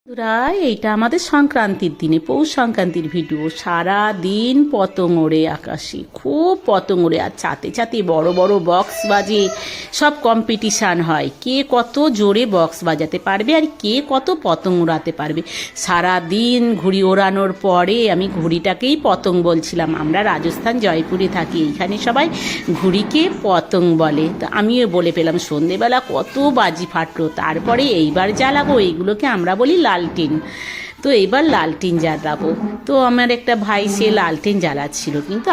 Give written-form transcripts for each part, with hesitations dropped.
বন্ধুরা, এইটা আমাদের সংক্রান্তির দিনে পৌষ সংক্রান্তির ভিডিও। সারা দিন পতঙ্গ ওড়ে আকাশে, খুব পতঙ্গ ওড়ে, আর ছাতে ছাতে বড় বড় বক্স বাজে, সব কম্পিটিশান হয় কে কত জোরে বক্স বাজাতে পারবে আর কে কত পতঙ্গ উড়াতে পারবে। সারা দিন ঘুড়ি ওড়ানোর পরে আমি ঘুড়িটাকেই পতঙ্গ বলছিলাম। আমরা রাজস্থান জয়পুরে থাকি, এইখানে সবাই ঘুড়িকে পতঙ্গ বলে। তো আমিও বলে পেলাম, সন্ধেবেলা কত বাজি ফাটলো। তারপরে এইবার জ্বালাবো, এইগুলোকে আমরা বলি লালটিন। তো এইবার লালটিন জ্বালাবো। তো আমার একটা ভাই সে লালটিন জ্বালাচ্ছিল, কিন্তু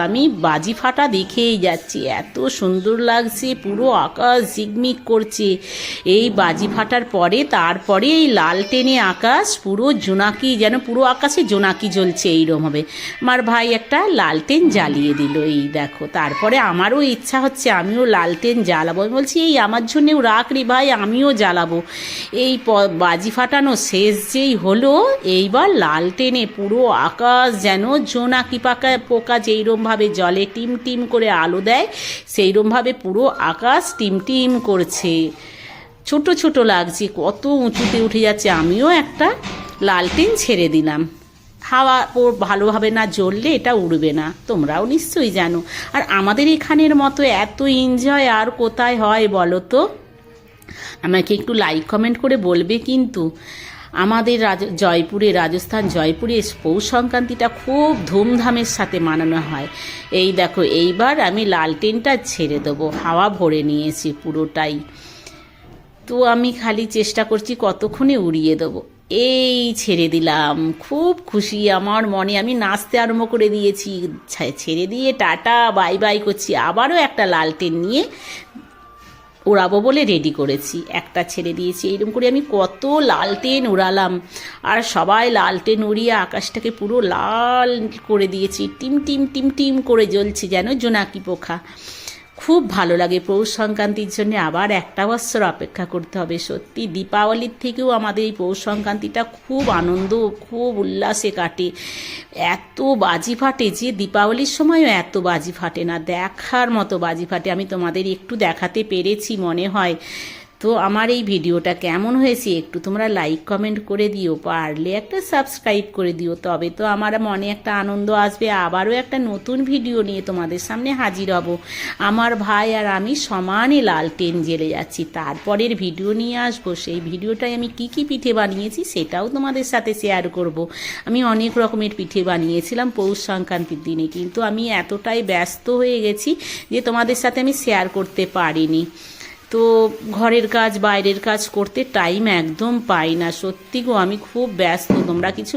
আমি বাজি ফাটা দেখেই যাচ্ছি, এত সুন্দর লাগছে, পুরো আকাশ ঝিকমিক করছে। এই বাজি ফাটার পরে তারপরে এই লালটেনে আকাশ পুরো জোনাকি, যেন পুরো আকাশে জোনাকি জ্বলছে এইরকম হবে। আমার ভাই একটা লালটেন জ্বালিয়ে দিল, এই দেখো। তারপরে আমারও ইচ্ছা হচ্ছে আমিও লালটেন জ্বালাবো। আমি বলছি, এই আমার জন্যেও রাখ রে ভাই, আমিও জ্বালাবো। এই বাজি ফাটানো শেষ যেই হলো, এইবার লালটেনে পুরো আকাশ যেন জোনাকি পোকা যেইরমভাবে জলে টিম টিম করে আলো দেয়, সেইরমভাবে পুরো আকাশ টিম টিম করছে। ছোট ছোট লাগছে, কত উঁচুতে উঠে যাচ্ছে। আমিও একটা লালটেন ছেড়ে দিলাম। হাওয়া ভালোভাবে না জ্বললে এটা উড়বে না, তোমরাও নিশ্চয়ই জানো। আর আমাদের এখানের মতো এত এনজয় আর কোথায় হয় বলো তো? আমাকে একটু লাইক কমেন্ট করে বলবে কিন্তু। আমাদের জয়পুরে, রাজস্থান জয়পুরে পৌষ সংক্রান্তিটা খুব ধুমধামের সাথে মানানো হয়। এই দেখো, এইবার আমি লালটেনটা ছেড়ে দেবো, হাওয়া ভরে নিয়েছি পুরোটাই। তো আমি খালি চেষ্টা করছি কতক্ষণে উড়িয়ে দেবো। এই ছেড়ে দিলাম, খুব খুশি আমার মনে। আমি নাচতে আরম্ভ করে দিয়েছি, ছেড়ে দিয়ে টাটা বাই বাই করছি। আবারও একটা লালটেন নিয়ে উড়াবো বলে রেডি করেছি, একটা ছেড়ে দিয়েছি। এইরকম করে আমি কত লালটেন উড়ালাম, আর সবাই লালটেন উড়িয়ে আকাশটাকে পুরো লাল করে দিয়েছি। টিম টিম টিম টিম করে জ্বলছে যেন জোনাকি পোকা। খুব ভালো লাগে। পৌষ সংক্রান্তির জন্য আবার একটা বছর অপেক্ষা করতে হবে। সত্যি দীপাবলির থেকেও আমাদের এই পৌষ সংক্রান্তিটা খুব আনন্দ, খুব উল্লাসে কাটে। এত বাজি ফাটে যে দীপাবলির সময়ও এত বাজি ফাটে না, দেখার মতো বাজি ফাটে। আমি তোমাদের একটু দেখাতে পেরেছি মনে হয়। তো আমার এই ভিডিওটা কেমন হয়েছে একটু তোমরা লাইক কমেন্ট করে দিও, পারলে একটা সাবস্ক্রাইব করে দিও, তবে তো আমার মনে একটা আনন্দ আসবে। আবারও একটা নতুন ভিডিও নিয়ে তোমাদের সামনে হাজির হব। আমার ভাই আর আমি সমানে লালটেন জ্বেলে যাচ্ছি। তারপরের ভিডিও নিয়ে আসবো, সেই ভিডিওটায় আমি কি কি পিঠে বানিয়েছি সেটাও তোমাদের সাথে শেয়ার করব। আমি অনেক রকমের পিঠে বানিয়েছিলাম পৌষ সংক্রান্তির দিনে, কিন্তু আমি এতটাই ব্যস্ত হয়ে গেছি যে তোমাদের সাথে আমি শেয়ার করতে পারিনি। তো ঘরের কাজ বাইরের কাজ করতে টাইম একদম পাই না, সত্যি গো, আমি খুব ব্যস্ত। তোমরা কিছু